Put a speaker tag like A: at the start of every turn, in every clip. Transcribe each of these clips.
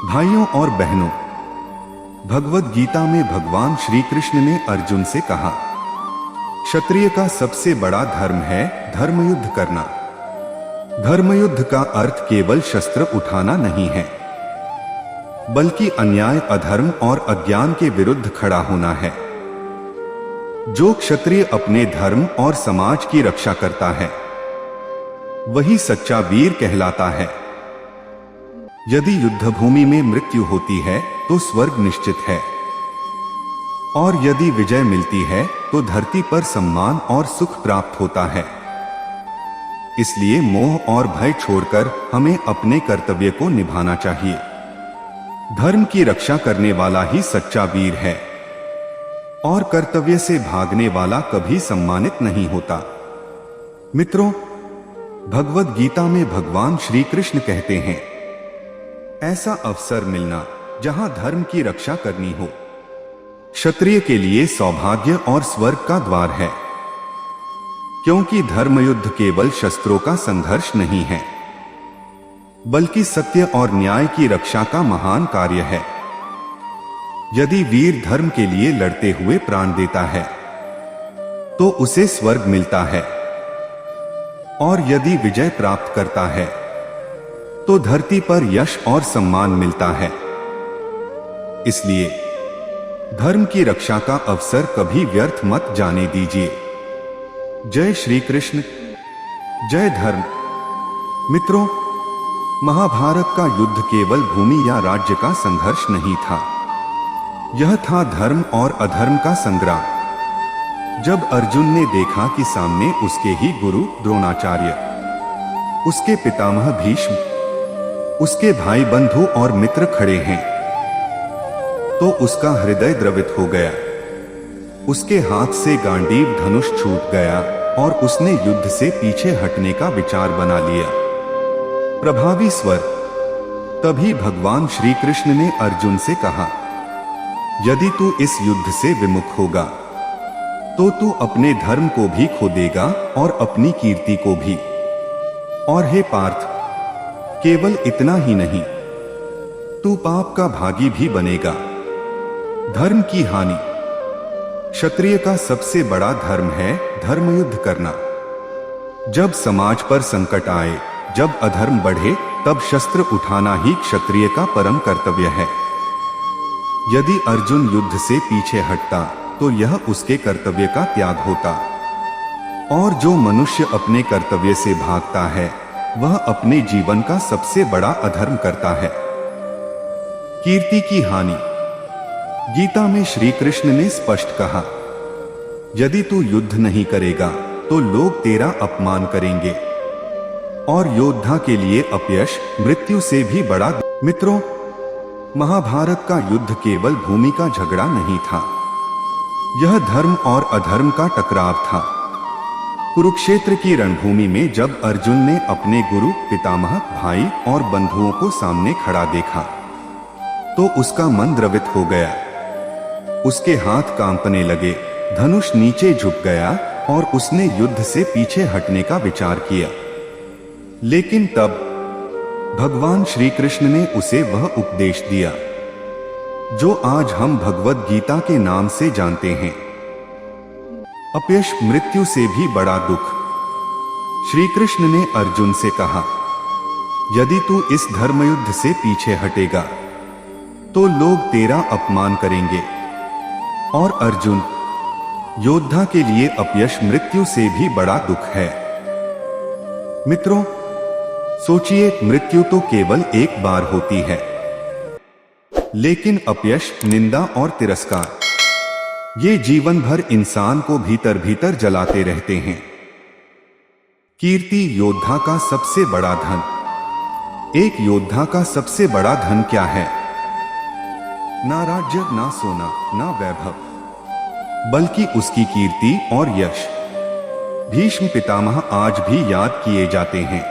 A: भाइयों और बहनों, भगवद गीता में भगवान श्री कृष्ण ने अर्जुन से कहा, क्षत्रिय का सबसे बड़ा धर्म है धर्मयुद्ध करना। धर्मयुद्ध का अर्थ केवल शस्त्र उठाना नहीं है, बल्कि अन्याय, अधर्म और अज्ञान के विरुद्ध खड़ा होना है। जो क्षत्रिय अपने धर्म और समाज की रक्षा करता है, वही सच्चा वीर कहलाता है। यदि युद्धभूमि में मृत्यु होती है तो स्वर्ग निश्चित है, और यदि विजय मिलती है तो धरती पर सम्मान और सुख प्राप्त होता है। इसलिए मोह और भय छोड़कर हमें अपने कर्तव्य को निभाना चाहिए। धर्म की रक्षा करने वाला ही सच्चा वीर है, और कर्तव्य से भागने वाला कभी सम्मानित नहीं होता। मित्रों, भगवद गीता में भगवान श्री कृष्ण कहते हैं, ऐसा अवसर मिलना जहां धर्म की रक्षा करनी हो, क्षत्रिय के लिए सौभाग्य और स्वर्ग का द्वार है। क्योंकि धर्मयुद्ध केवल शस्त्रों का संघर्ष नहीं है, बल्कि सत्य और न्याय की रक्षा का महान कार्य है। यदि वीर धर्म के लिए लड़ते हुए प्राण देता है तो उसे स्वर्ग मिलता है, और यदि विजय प्राप्त करता है तो धरती पर यश और सम्मान मिलता है। इसलिए धर्म की रक्षा का अवसर कभी व्यर्थ मत जाने दीजिए। जय श्री कृष्ण, जय धर्म। मित्रों, महाभारत का युद्ध केवल भूमि या राज्य का संघर्ष नहीं था, यह था धर्म और अधर्म का संग्राम। जब अर्जुन ने देखा कि सामने उसके ही गुरु द्रोणाचार्य, उसके पितामह भीष्म, उसके भाई बंधु और मित्र खड़े हैं, तो उसका हृदय द्रवित हो गया। उसके हाथ से गांडीव धनुष छूट गया और उसने युद्ध से पीछे हटने का विचार बना लिया। प्रभावी स्वर। तभी भगवान श्री कृष्ण ने अर्जुन से कहा, यदि तू इस युद्ध से विमुख होगा तो तू अपने धर्म को भी खो देगा और अपनी कीर्ति को भी। और हे पार्थ, केवल इतना ही नहीं, तू पाप का भागी भी बनेगा। धर्म की हानि। क्षत्रिय का सबसे बड़ा धर्म है धर्मयुद्ध करना। जब समाज पर संकट आए, जब अधर्म बढ़े, तब शस्त्र उठाना ही क्षत्रिय का परम कर्तव्य है। यदि अर्जुन युद्ध से पीछे हटता तो यह उसके कर्तव्य का त्याग होता, और जो मनुष्य अपने कर्तव्य से भागता है वह अपने जीवन का सबसे बड़ा अधर्म करता है। कीर्ति की हानि। गीता में श्री कृष्ण ने स्पष्ट कहा, यदि तू युद्ध नहीं करेगा तो लोग तेरा अपमान करेंगे, और योद्धा के लिए अपयश मृत्यु से भी बड़ा। मित्रों, महाभारत का युद्ध केवल भूमि का झगड़ा नहीं था, यह धर्म और अधर्म का टकराव था। कुरुक्षेत्र की रणभूमि में जब अर्जुन ने अपने गुरु, पितामह, भाई और बंधुओं को सामने खड़ा देखा तो उसका मन द्रवित हो गया। उसके हाथ कांपने लगे, धनुष नीचे झुक गया और उसने युद्ध से पीछे हटने का विचार किया। लेकिन तब भगवान श्री कृष्ण ने उसे वह उपदेश दिया जो आज हम भगवद गीता के नाम से जानते हैं, अपयश मृत्यु से भी बड़ा दुख। श्री कृष्ण ने अर्जुन से कहा, यदि तू इस धर्मयुद्ध से पीछे हटेगा तो लोग तेरा अपमान करेंगे। और अर्जुन, योद्धा के लिए अपयश मृत्यु से भी बड़ा दुख है। मित्रों, सोचिए, मृत्यु तो केवल एक बार होती है, लेकिन अपयश, निंदा और तिरस्कार, ये जीवन भर इंसान को भीतर भीतर जलाते रहते हैं। कीर्ति योद्धा का सबसे बड़ा धन। एक योद्धा का सबसे बड़ा धन क्या है? ना राज्य, ना सोना, ना वैभव, बल्कि उसकी कीर्ति और यश। भीष्म पितामह आज भी याद किए जाते हैं,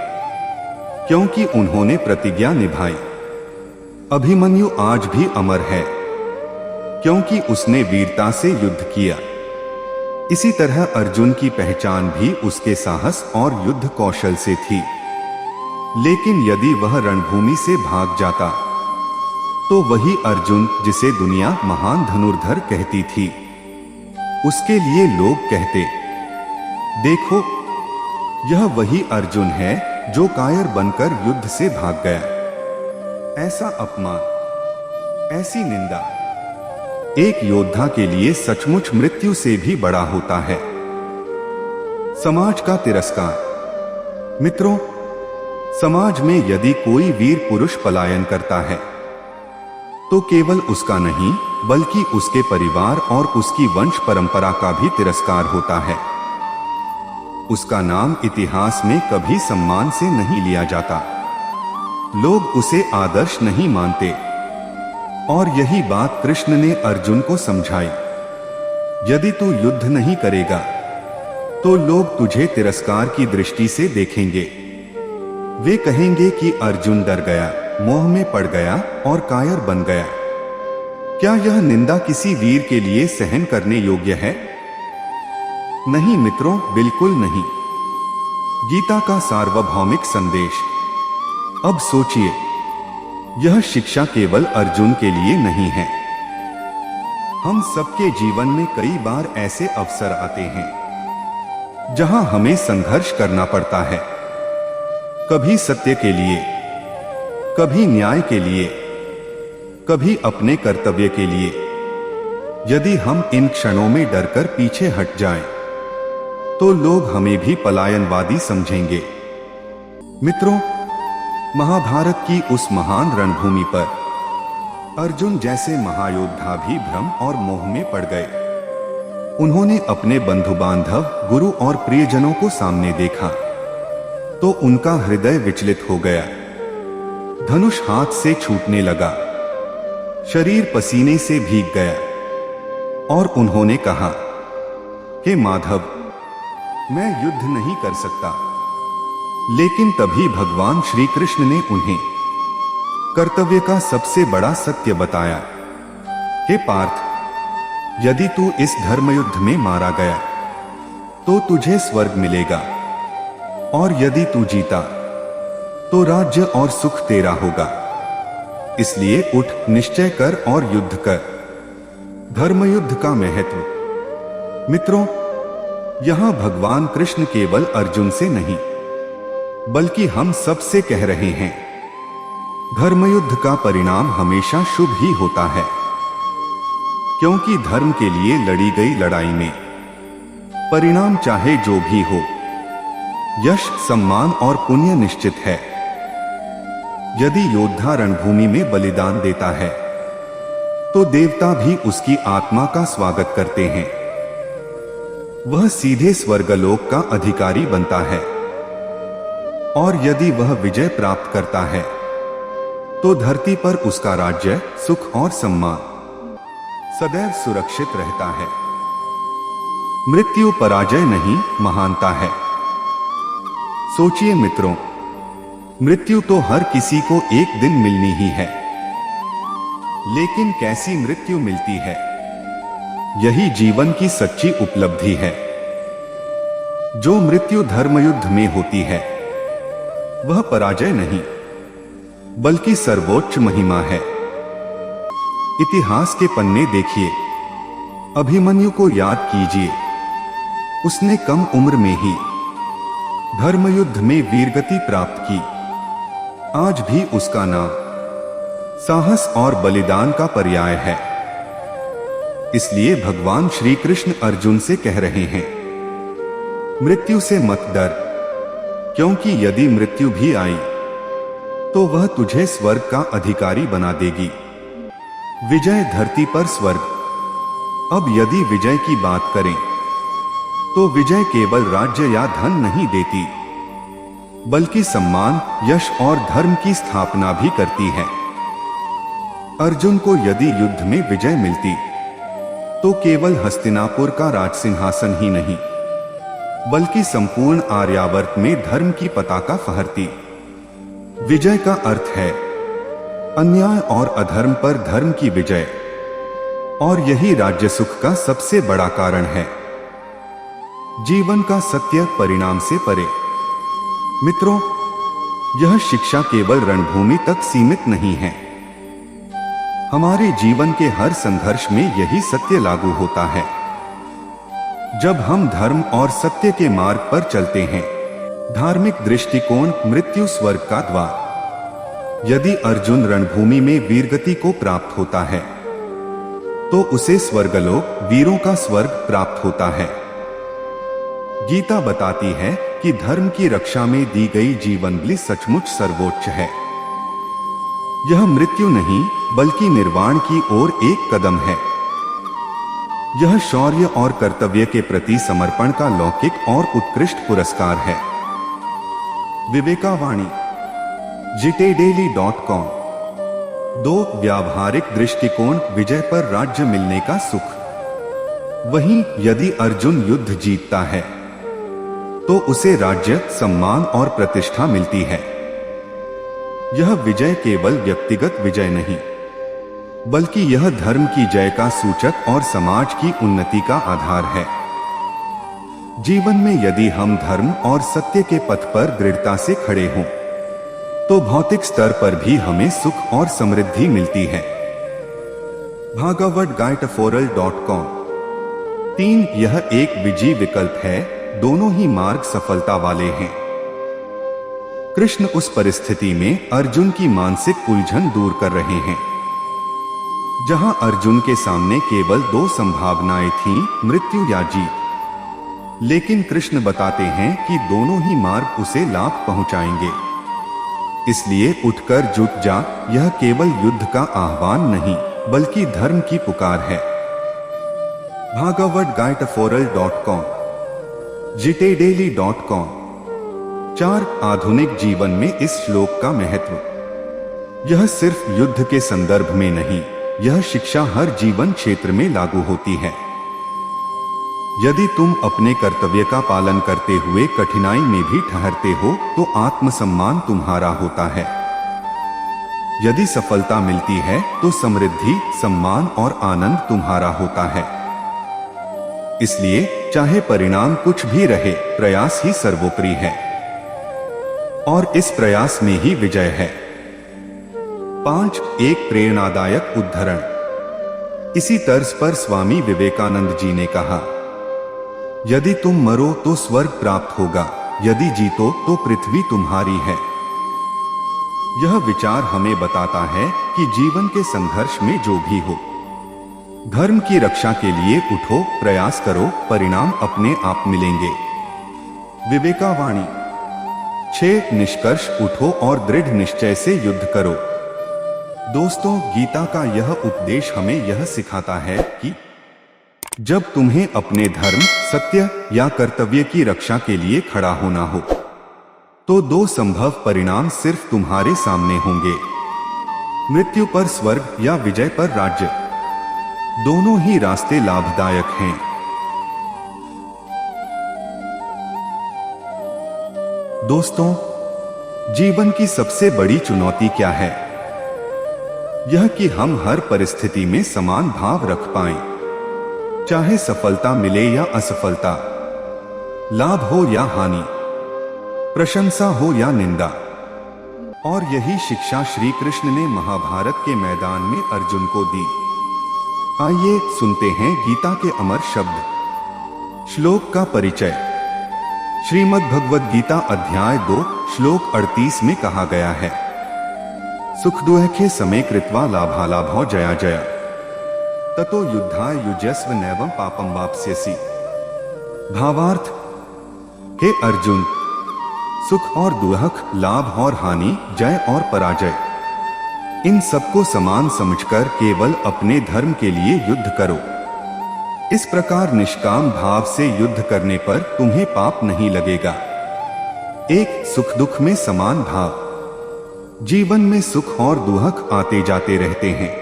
A: क्योंकि उन्होंने प्रतिज्ञा निभाई। अभिमन्यु आज भी अमर है, क्योंकि उसने वीरता से युद्ध किया। इसी तरह अर्जुन की पहचान भी उसके साहस और युद्ध कौशल से थी। लेकिन यदि वह रणभूमि से भाग जाता तो वही अर्जुन जिसे दुनिया महान धनुर्धर कहती थी, उसके लिए लोग कहते, देखो यह वही अर्जुन है जो कायर बनकर युद्ध से भाग गया। ऐसा अपमान, ऐसी निंदा एक योद्धा के लिए सचमुच मृत्यु से भी बड़ा होता है। समाज का तिरस्कार। मित्रों, समाज में यदि कोई वीर पुरुष पलायन करता है तो केवल उसका नहीं बल्कि उसके परिवार और उसकी वंश परंपरा का भी तिरस्कार होता है। उसका नाम इतिहास में कभी सम्मान से नहीं लिया जाता। लोग उसे आदर्श नहीं मानते। और यही बात कृष्ण ने अर्जुन को समझाई। यदि तू युद्ध नहीं करेगा तो लोग तुझे तिरस्कार की दृष्टि से देखेंगे। वे कहेंगे कि अर्जुन डर गया, मोह में पड़ गया और कायर बन गया। क्या यह निंदा किसी वीर के लिए सहन करने योग्य है? नहीं मित्रों, बिल्कुल नहीं। गीता का सार्वभौमिक संदेश। अब सोचिए, यह शिक्षा केवल अर्जुन के लिए नहीं है। हम सबके जीवन में कई बार ऐसे अवसर आते हैं जहां हमें संघर्ष करना पड़ता है, कभी सत्य के लिए, कभी न्याय के लिए, कभी अपने कर्तव्य के लिए। यदि हम इन क्षणों में डरकर पीछे हट जाएं, तो लोग हमें भी पलायनवादी समझेंगे। मित्रों, महाभारत की उस महान रणभूमि पर अर्जुन जैसे महायोद्धा भी भ्रम और मोह में पड़ गए। उन्होंने अपने बंधु बांधव, गुरु और प्रियजनों को सामने देखा तो उनका हृदय विचलित हो गया। धनुष हाथ से छूटने लगा, शरीर पसीने से भीग गया और उन्होंने कहा कि माधव, मैं युद्ध नहीं कर सकता। लेकिन तभी भगवान श्री कृष्ण ने उन्हें कर्तव्य का सबसे बड़ा सत्य बताया कि पार्थ, यदि तू इस धर्मयुद्ध में मारा गया तो तुझे स्वर्ग मिलेगा, और यदि तू जीता तो राज्य और सुख तेरा होगा। इसलिए उठ, निश्चय कर और युद्ध कर। धर्मयुद्ध का महत्व। मित्रों, यहां भगवान कृष्ण केवल अर्जुन से नहीं बल्कि हम सब से कह रहे हैं, धर्मयुद्ध का परिणाम हमेशा शुभ ही होता है। क्योंकि धर्म के लिए लड़ी गई लड़ाई में परिणाम चाहे जो भी हो, यश, सम्मान और पुण्य निश्चित है। यदि योद्धा रणभूमि में बलिदान देता है तो देवता भी उसकी आत्मा का स्वागत करते हैं। वह सीधे स्वर्गलोक का अधिकारी बनता है। और यदि वह विजय प्राप्त करता है तो धरती पर उसका राज्य, सुख और सम्मान सदैव सुरक्षित रहता है। मृत्यु पराजय नहीं, महानता है। सोचिए मित्रों, मृत्यु तो हर किसी को एक दिन मिलनी ही है, लेकिन कैसी मृत्यु मिलती है, यही जीवन की सच्ची उपलब्धि है। जो मृत्यु धर्मयुद्ध में होती है वह पराजय नहीं बल्कि सर्वोच्च महिमा है। इतिहास के पन्ने देखिए, अभिमन्यु को याद कीजिए। उसने कम उम्र में ही धर्मयुद्ध में वीरगति प्राप्त की। आज भी उसका नाम साहस और बलिदान का पर्याय है। इसलिए भगवान श्री कृष्ण अर्जुन से कह रहे हैं, मृत्यु से मत डर, क्योंकि यदि मृत्यु भी आई तो वह तुझे स्वर्ग का अधिकारी बना देगी। विजय धरती पर स्वर्ग। अब यदि विजय की बात करें तो विजय केवल राज्य या धन नहीं देती बल्कि सम्मान, यश और धर्म की स्थापना भी करती है। अर्जुन को यदि युद्ध में विजय मिलती तो केवल हस्तिनापुर का राजसिंहासन ही नहीं बल्कि संपूर्ण आर्यावर्त में धर्म की पताका फहरती। विजय का अर्थ है अन्याय और अधर्म पर धर्म की विजय, और यही राज्य सुख का सबसे बड़ा कारण है। जीवन का सत्य परिणाम से परे। मित्रों, यह शिक्षा केवल रणभूमि तक सीमित नहीं है। हमारे जीवन के हर संघर्ष में यही सत्य लागू होता है। जब हम धर्म और सत्य के मार्ग पर चलते हैं, धार्मिक दृष्टिकोण मृत्यु स्वर्ग का द्वार। यदि अर्जुन रणभूमि में वीरगति को प्राप्त होता है तो उसे स्वर्गलोक वीरों का स्वर्ग प्राप्त होता है। गीता बताती है कि धर्म की रक्षा में दी गई जीवन बलि सचमुच सर्वोच्च है। यह मृत्यु नहीं बल्कि निर्वाण की ओर एक कदम है। यह शौर्य और कर्तव्य के प्रति समर्पण का लौकिक और उत्कृष्ट पुरस्कार है। विवेकावाणी jitaidaily.com। 2 व्यावहारिक दृष्टिकोण विजय पर राज्य मिलने का सुख। वहीं यदि अर्जुन युद्ध जीतता है तो उसे राज्य, सम्मान और प्रतिष्ठा मिलती है। यह विजय केवल व्यक्तिगत विजय नहीं बल्कि यह धर्म की जय का सूचक और समाज की उन्नति का आधार है। जीवन में यदि हम धर्म और सत्य के पथ पर दृढ़ता से खड़े हों तो भौतिक स्तर पर भी हमें सुख और समृद्धि मिलती है। bhagavadgitaforal.com। 3 यह एक विजयी विकल्प है, दोनों ही मार्ग सफलता वाले हैं। कृष्ण उस परिस्थिति में अर्जुन की मानसिक उलझन दूर कर रहे हैं जहां अर्जुन के सामने केवल 2 संभावनाएं थीं, मृत्यु या जीत। लेकिन कृष्ण बताते हैं कि दोनों ही मार्ग उसे लाभ पहुंचाएंगे। इसलिए उठकर जुट जा, यह केवल युद्ध का आह्वान नहीं बल्कि धर्म की पुकार है। bhagavadgitaforal.com, jitaidaily.com। 4 आधुनिक जीवन में इस श्लोक का महत्व। यह सिर्फ युद्ध के संदर्भ में नहीं, यह शिक्षा हर जीवन क्षेत्र में लागू होती है। यदि तुम अपने कर्तव्य का पालन करते हुए कठिनाई में भी ठहरते हो तो आत्मसम्मान तुम्हारा होता है। यदि सफलता मिलती है तो समृद्धि, सम्मान और आनंद तुम्हारा होता है। इसलिए चाहे परिणाम कुछ भी रहे, प्रयास ही सर्वोपरि है और इस प्रयास में ही विजय है। 5 एक प्रेरणादायक उद्धरण। इसी तर्ज पर स्वामी विवेकानंद जी ने कहा, यदि तुम मरो तो स्वर्ग प्राप्त होगा, यदि जीतो तो पृथ्वी तुम्हारी है। यह विचार हमें बताता है कि जीवन के संघर्ष में जो भी हो, धर्म की रक्षा के लिए उठो, प्रयास करो, परिणाम अपने आप मिलेंगे। विवेकावाणी 6 निष्कर्ष। उठो और दृढ़ निश्चय से युद्ध करो। दोस्तों, गीता का यह उपदेश हमें यह सिखाता है कि जब तुम्हें अपने धर्म, सत्य या कर्तव्य की रक्षा के लिए खड़ा होना हो तो 2 संभव परिणाम सिर्फ तुम्हारे सामने होंगे, मृत्यु पर स्वर्ग या विजय पर राज्य। दोनों ही रास्ते लाभदायक हैं। दोस्तों, जीवन की सबसे बड़ी चुनौती क्या है? यह कि हम हर परिस्थिति में समान भाव रख पाएं, चाहे सफलता मिले या असफलता, लाभ हो या हानि, प्रशंसा हो या निंदा। और यही शिक्षा श्री कृष्ण ने महाभारत के मैदान में अर्जुन को दी। आइए सुनते हैं गीता के अमर शब्द। श्लोक का परिचय। श्रीमद् भगवद गीता अध्याय 2 श्लोक 38 में कहा गया है, सुख दुःखे समे कृत्वा लाभालाभो जया जया ततो युद्धाय युज्यस्व नैवं पापं वाप्स्यसि। भावार्थ, हे अर्जुन, सुख और दुख, लाभ और हानि, जय और पराजय, इन सबको समान समझकर केवल अपने धर्म के लिए युद्ध करो। इस प्रकार निष्काम भाव से युद्ध करने पर तुम्हें पाप नहीं लगेगा। एक सुख दुख में समान भाव। जीवन में सुख और दुख आते जाते रहते हैं।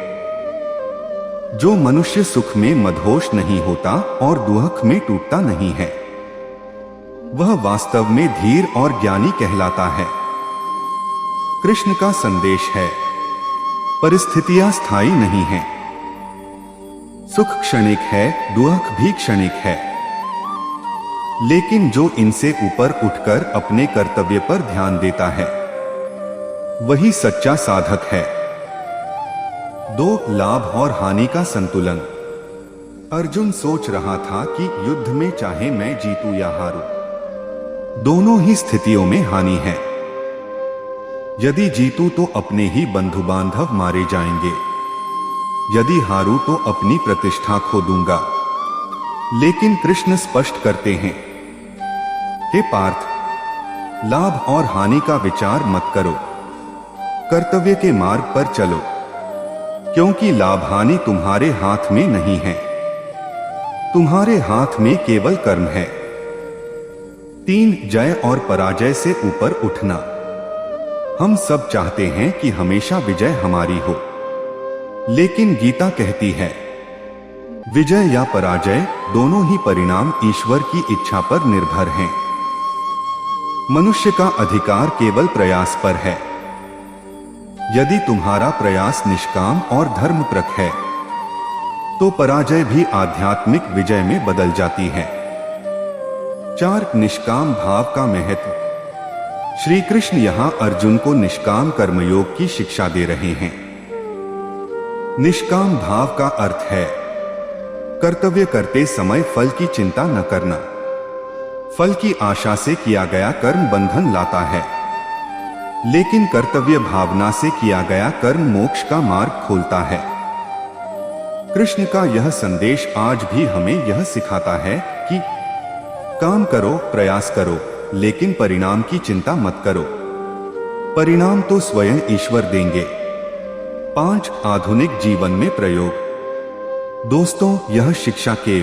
A: जो मनुष्य सुख में मदहोश नहीं होता और दुख में टूटता नहीं है, वह वास्तव में धीर और ज्ञानी कहलाता है। कृष्ण का संदेश है, परिस्थितियां स्थायी नहीं हैं। सुख क्षणिक है, दुख भी क्षणिक है, लेकिन जो इनसे ऊपर उठकर अपने कर्तव्य पर ध्यान देता है, वही सच्चा साधक है। 2 लाभ और हानि का संतुलन। अर्जुन सोच रहा था कि युद्ध में चाहे मैं जीतूं या हारूं, दोनों ही स्थितियों में हानि है। यदि जीतूं तो अपने ही बंधु बांधव मारे जाएंगे, यदि हारूं तो अपनी प्रतिष्ठा खो दूंगा। लेकिन कृष्ण स्पष्ट करते हैं, हे पार्थ, लाभ और हानि का विचार मत करो, कर्तव्य के मार्ग पर चलो, क्योंकि लाभ हानि तुम्हारे हाथ में नहीं है, तुम्हारे हाथ में केवल कर्म है। 3 जय और पराजय से ऊपर उठना। हम सब चाहते हैं कि हमेशा विजय हमारी हो, लेकिन गीता कहती है, विजय या पराजय दोनों ही परिणाम ईश्वर की इच्छा पर निर्भर हैं। मनुष्य का अधिकार केवल प्रयास पर है। यदि तुम्हारा प्रयास निष्काम और धर्मप्रक है, तो पराजय भी आध्यात्मिक विजय में बदल जाती है। 4 निष्काम भाव का महत्व। श्री कृष्ण यहां अर्जुन को निष्काम कर्मयोग की शिक्षा दे रहे हैं। निष्काम भाव का अर्थ है कर्तव्य करते समय फल की चिंता न करना। फल की आशा से किया गया कर्म बंधन लाता है, लेकिन कर्तव्य भावना से किया गया कर्म मोक्ष का मार्ग खोलता है। कृष्ण का यह संदेश आज भी हमें यह सिखाता है कि काम करो, प्रयास करो, लेकिन परिणाम की चिंता मत करो। परिणाम तो स्वयं ईश्वर देंगे। 5 आधुनिक जीवन में प्रयोग। दोस्तों, यह शिक्षा के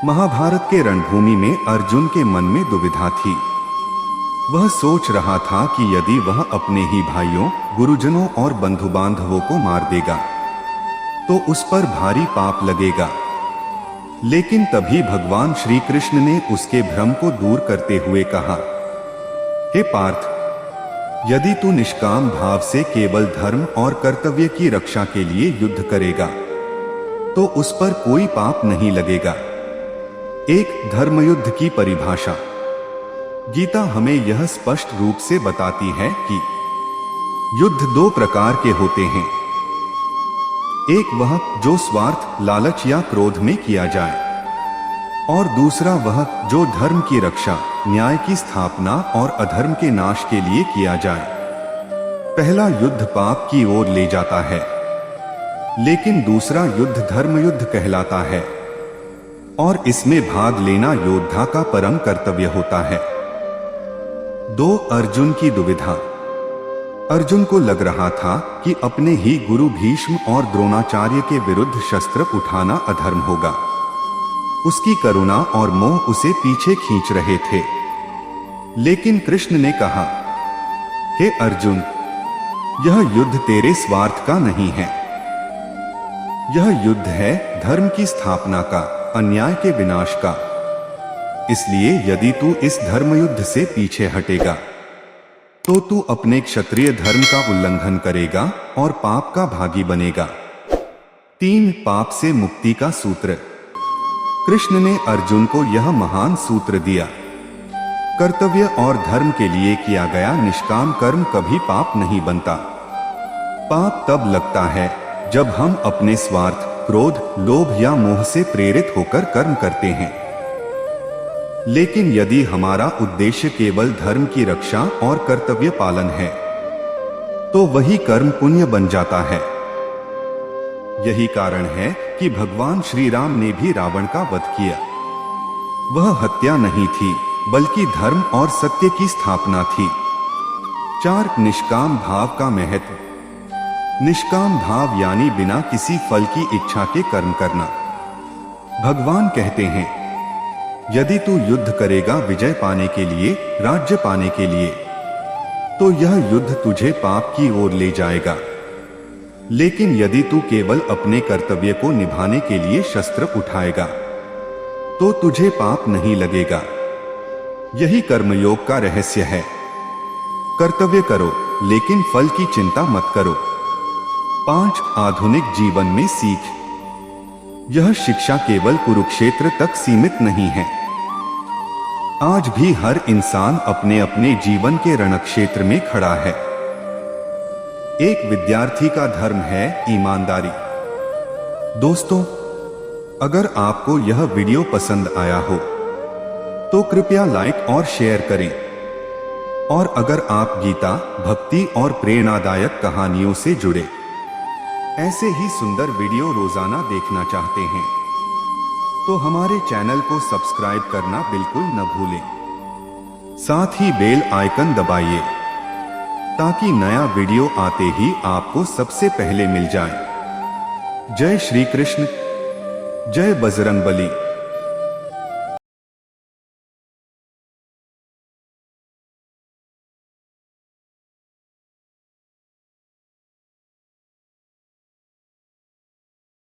A: महाभारत के रणभूमि में अर्जुन के मन में दुविधा थी। वह सोच रहा था कि यदि वह अपने ही भाइयों, गुरुजनों और बंधु बांधवों को मार देगा तो उस पर भारी पाप लगेगा। लेकिन तभी भगवान श्री कृष्ण ने उसके भ्रम को दूर करते हुए कहा, हे पार्थ, यदि तू निष्काम भाव से केवल धर्म और कर्तव्य की रक्षा के लिए युद्ध करेगा तो उस पर कोई पाप नहीं लगेगा। एक धर्मयुद्ध की परिभाषा। गीता हमें यह स्पष्ट रूप से बताती है कि युद्ध 2 प्रकार के होते हैं। एक वह जो स्वार्थ, लालच या क्रोध में किया जाए, और दूसरा वह जो धर्म की रक्षा, न्याय की स्थापना और अधर्म के नाश के लिए किया जाए। पहला युद्ध पाप की ओर ले जाता है, लेकिन दूसरा युद्ध धर्म युद्ध कहलाता है, और इसमें भाग लेना योद्धा का परम कर्तव्य होता है। 2 अर्जुन की दुविधा। अर्जुन को लग रहा था कि अपने ही गुरु भीष्म और द्रोणाचार्य के विरुद्ध शस्त्र उठाना अधर्म होगा। उसकी करुणा और मोह उसे पीछे खींच रहे थे। लेकिन कृष्ण ने कहा, हे अर्जुन, यह युद्ध तेरे स्वार्थ का नहीं है। यह युद्ध है धर्म की स्थापना का, अन्याय के विनाश का। इसलिए यदि तू इस धर्मयुद्ध से पीछे हटेगा तो तू अपने क्षत्रिय धर्म का उल्लंघन करेगा और पाप का भागी बनेगा। 3 पाप से मुक्ति का सूत्र। कृष्ण ने अर्जुन को यह महान सूत्र दिया। कर्तव्य और धर्म के लिए किया गया निष्काम कर्म कभी पाप नहीं बनता। पाप तब लगता है जब हम अपने स्वार्थ, क्रोध, लोभ या मोह से प्रेरित होकर कर्म करते हैं। लेकिन यदि हमारा उद्देश्य केवल धर्म की रक्षा और कर्तव्य पालन है तो वही कर्म पुण्य बन जाता है। यही कारण है कि भगवान श्री राम ने भी रावण का वध किया। वह हत्या नहीं थी, बल्कि धर्म और सत्य की स्थापना थी। 4 निष्काम भाव का महत्व। निष्काम भाव यानी बिना किसी फल की इच्छा के कर्म करना। भगवान कहते हैं, यदि तू युद्ध करेगा विजय पाने के लिए, राज्य पाने के लिए, तो यह युद्ध तुझे पाप की ओर ले जाएगा। लेकिन यदि तू केवल अपने कर्तव्य को निभाने के लिए शस्त्र उठाएगा तो तुझे पाप नहीं लगेगा। यही कर्मयोग का रहस्य है। कर्तव्य करो, लेकिन फल की चिंता मत करो। 5 आधुनिक जीवन में सीख। यह शिक्षा केवल कुरुक्षेत्र तक सीमित नहीं है। आज भी हर इंसान अपने अपने जीवन के रणक्षेत्र में खड़ा है। एक विद्यार्थी का धर्म है ईमानदारी। दोस्तों, अगर आपको यह वीडियो पसंद आया हो तो कृपया लाइक और शेयर करें। और अगर आप गीता, भक्ति और प्रेरणादायक कहानियों से जुड़े ऐसे ही सुंदर वीडियो रोजाना देखना चाहते हैं तो हमारे चैनल को सब्सक्राइब करना बिल्कुल न भूलें। साथ ही बेल आइकन दबाइए ताकि नया वीडियो आते ही आपको सबसे पहले मिल जाए। जय श्री कृष्ण, जय बजरंगबली।